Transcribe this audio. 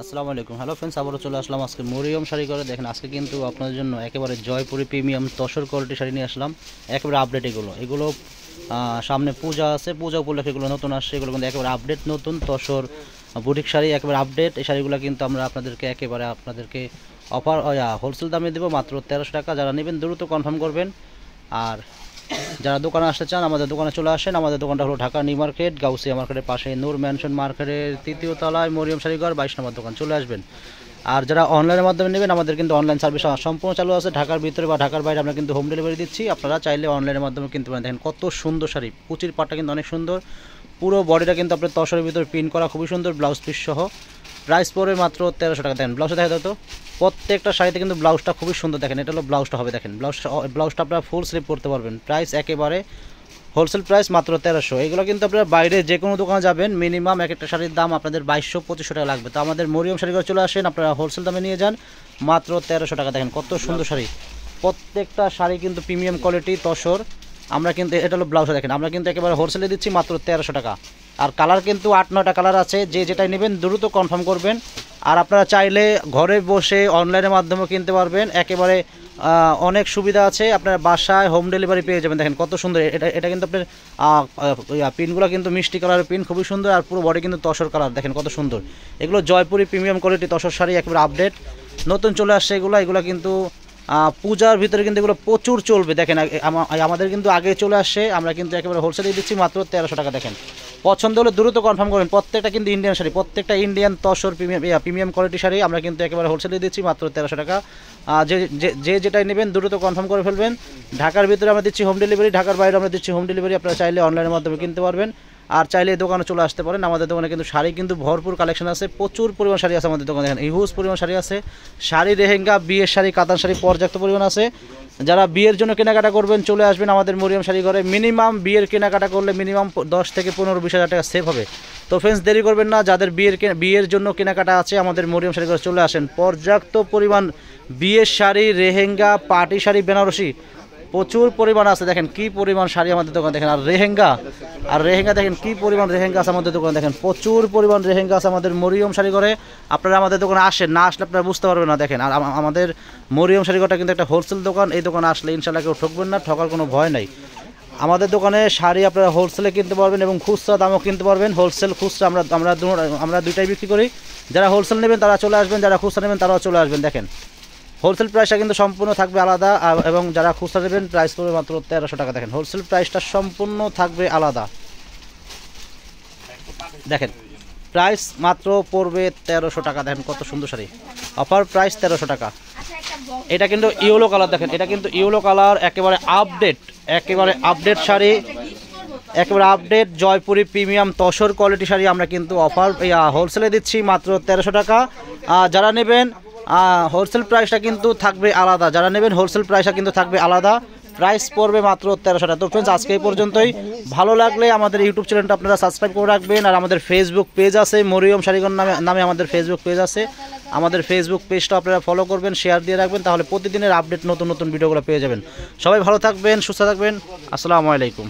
আসসালামু আলাইকুম। Hello friends, আবারও চলে আসলাম আজকে মরিয়ম শাড়ি করে। দেখেন আজকে কিন্তু আপনাদের জন্য একেবারে জয়পুরি প্রিমিয়াম তসর কোয়ালিটি শাড়ি নিয়ে আসলাম। একেবারে আপডেট এগুলো সামনে পূজা আছে, পূজা উপলক্ষে এগুলো নতুন আসছে। এগুলো কিন্তু একেবারে আপডেট নতুন তসর বুটিক শাড়ি, একেবারে আপডেট। এই শাড়িগুলো কিন্তু আমরা আপনাদেরকে অফার হোলসেল দামে দেবো মাত্র 1300 টাকা। যারা নেবেন দ্রুত কনফার্ম করবেন। আর যারা দোকানে আসতে চান আমাদের দোকানে চলে আসেন। আমাদের দোকানটা হলো ঢাকা নিউ মার্কেট, গাউসিয়া মার্কেটের পাশে নূর ম্যানশন মার্কেটের 3য় তলায় মরিয়ম শাড়িঘর 22 নম্বর দোকান, চলে আসবেন। আর যারা অনলাইনের মাধ্যমে নেবেন আমাদের কিন্তু অনলাইন সার্ভিস সম্পূর্ণ চালু আছে। ঢাকার ভিতরে বা ঢাকার বাইরে আমরা কিন্তু হোম ডেলিভারি দিচ্ছি। আপনারা চাইলে অনলাইনের মাধ্যমে কিনতে পারেন। দেখেন কত সুন্দর শাড়ি, কুচির পাটটা কিন্তু অনেক সুন্দর। পুরো বডিটা কিন্তু আপনার তসরের ভিতরে প্রিন্ট করা, খুবই সুন্দর। ব্লাউজ পিস সহ প্রাইস পড়বে মাত্র 1300 টাকা। দেখেন ব্লাউজটা দেখা দাও তো, প্রত্যেকটা শাড়িতে কিন্তু ব্লাউজটা খুবই সুন্দর। দেখেন এটা হলো ব্লাউজটা হবে, দেখেন ব্লাউজটা আপনারা ফুল স্লিভ করতে পারবেন। প্রাইস একেবারে হোলসেল প্রাইস মাত্র 1300। এগুলো কিন্তু আপনারা বাইরে যে কোনো দোকানে যাবেন মিনিমাম এক একটা শাড়ির দাম আপনাদের 2200-2500 টাকা লাগবে। তো আমাদের মরিয়ম শাড়িঘর চলে আসেন, আপনারা হোলসেল দামে নিয়ে যান মাত্র 1300 টাকা। দেখেন কত সুন্দর শাড়ি, প্রত্যেকটা শাড়ি কিন্তু প্রিমিয়াম কোয়ালিটি তসর। আমরা কিন্তু এটা হলো ব্লাউজটা, দেখেন আমরা কিন্তু একেবারে হোলসেলে দিচ্ছি মাত্র 1300 টাকা। আর কালার কিন্তু 8-9টা কালার আছে, যে যেটাই নেবেন দ্রুত কনফার্ম করবেন। আর আপনারা চাইলে ঘরে বসে অনলাইনের মাধ্যমেও কিনতে পারবেন। একেবারে অনেক সুবিধা আছে, আপনার বাসায় হোম ডেলিভারি পেয়ে যাবেন। দেখেন কত সুন্দর, এটা কিন্তু আপনার পিনগুলো কিন্তু মিষ্টি কালারের পিন, খুবই সুন্দর। আর পুরো বডি কিন্তু তসর কালার, দেখেন কত সুন্দর। এগুলো জয়পুরি প্রিমিয়াম কোয়ালিটি তসর শাড়ি, একেবারে আপডেট নতুন চলে আসছে। এগুলো কিন্তু পূজার ভিতরে কিন্তু এগুলো প্রচুর চলবে। দেখেন আমাদের কিন্তু আগে চলে আসছে, আমরা কিন্তু একেবারে হোলসেলে দিচ্ছি মাত্র 1300 টাকা। দেখেন পছন্দ হলে দ্রুত কনফার্ম করবেন। প্রত্যেকটা কিন্তু ইন্ডিয়ান শাড়ি, প্রত্যেকটা Indian tussar premium quality sari আমরা কিন্তু একেবারে হোলসেলে দিচ্ছি মাত্র 1300 টাকা। যে যেটাই নেবেন দ্রুত কনফার্ম করে ফেলবেন। ঢাকার ভিতরে আমরা দিচ্ছি হোম ডেলিভারি, ঢাকার বাইরে আমরা দিচ্ছি হোম ডেলিভারি। আপনারা চাইলে অনলাইনের মাধ্যমে কিনতে পারবেন। আর চাইলে এই দোকানে চলে আসতে পারেন। আমাদের দোকানে কিন্তু শাড়ি কিন্তু ভরপুর কালেকশন আছে, প্রচুর পরিমাণ শাড়ি আছে আমাদের দোকানে। দেখেন হিউজ পরিমাণ শাড়ি আছে, শাড়ি লেহেঙ্গা, বিয়ের শাড়ি, কাতান শাড়ি পর্যাপ্ত পরিমাণ আছে। যারা বিয়ের জন্য কেনাকাটা করবেন চলে আসবেন আমাদের মরিয়ম শাড়ি ঘরে। মিনিমাম বিয়ের কেনাকাটা করলে মিনিমাম 10 থেকে 15-20 হাজার টাকা সেভ হবে। তো ফ্রেন্ডস দেরি করবেন না, যাদের বিয়ের জন্য কেনাকাটা আছে আমাদের মরিয়ম শাড়ি ঘরে চলে আসেন। পর্যাপ্ত পরিমাণ বিয়ের শাড়ি, লেহেঙ্গা, পার্টি শাড়ি, বেনারসি প্রচুর পরিমাণ আছে। দেখেন কি পরিমাণ শাড়ি আমাদের দোকানে, দেখেন। আর রেহেঙ্গা দেখেন কি পরিমাণ রেহেঙ্গা আছে আমাদের দোকানে। দেখেন প্রচুর পরিমাণ রেহেঙ্গা আছে আমাদের মরিয়ম শাড়ি ঘরে। আপনারা আমাদের দোকানে আসেন, না আসলে আপনারা বুঝতে পারবেন না। দেখেন আর আমাদের মরিয়ম শাড়ি ঘরটা কিন্তু একটা হোলসেল দোকান। এই দোকানে আসলে ইনশাল্লাহ কেউ ঠকবেন না, ঠকার কোনো ভয় নাই। আমাদের দোকানে শাড়ি আপনারা হোলসেলে কিনতে পারবেন এবং খুচরা দামও কিনতে পারবেন। হোলসেল খুচরা আমরা দুইটাই বিক্রি করি। যারা হোলসেল নেবেন তারা চলে আসবেন, যারা খুচরা নেবেন তারাও চলে আসবেন। দেখেন হোলসেল প্রাইসটা কিন্তু সম্পূর্ণ থাকবে আলাদা, এবং যারা খুচরা নেবেন প্রাইস পড়বে মাত্র 1300 টাকা। দেখেন হোলসেল প্রাইসটা সম্পূর্ণ থাকবে আলাদা। দেখেন প্রাইস মাত্র পড়বে 1300 টাকা। দেখেন কত সুন্দর শাড়ি, অফার প্রাইস 1300 টাকা। এটা কিন্তু ইয়েলো কালার, দেখেন এটা কিন্তু ইয়েলো কালার, একেবারে আপডেট শাড়ি, একেবারে update Jaipuri premium tussar quality sari আমরা কিন্তু অফার হোলসেলে দিচ্ছি মাত্র 1300 টাকা। যারা নেবেন হোলসেল প্রাইসটা কিন্তু থাকবে আলাদা, যারা নেবেন হোলসেল প্রাইসটা কিন্তু থাকবে আলাদা। প্রাইস পড়বে মাত্র 1300 টাকা। তো ফ্রেন্ডস আজকে এই পর্যন্তই। ভালো লাগলে আমাদের ইউটিউব চ্যানেলটা আপনারা সাবস্ক্রাইব করে রাখবেন। আর আমাদের ফেসবুক পেজ আছে, মরিয়ম শাড়িঘর নামে আমাদের ফেসবুক পেজ আছে। আমাদের ফেসবুক পেজটা আপনারা ফলো করবেন, শেয়ার দিয়ে রাখবেন, তাহলে প্রতিদিনের আপডেট নতুন ভিডিওগুলো পেয়ে যাবেন। সবাই ভালো থাকবেন, সুস্থ থাকবেন। আসসালামু আলাইকুম।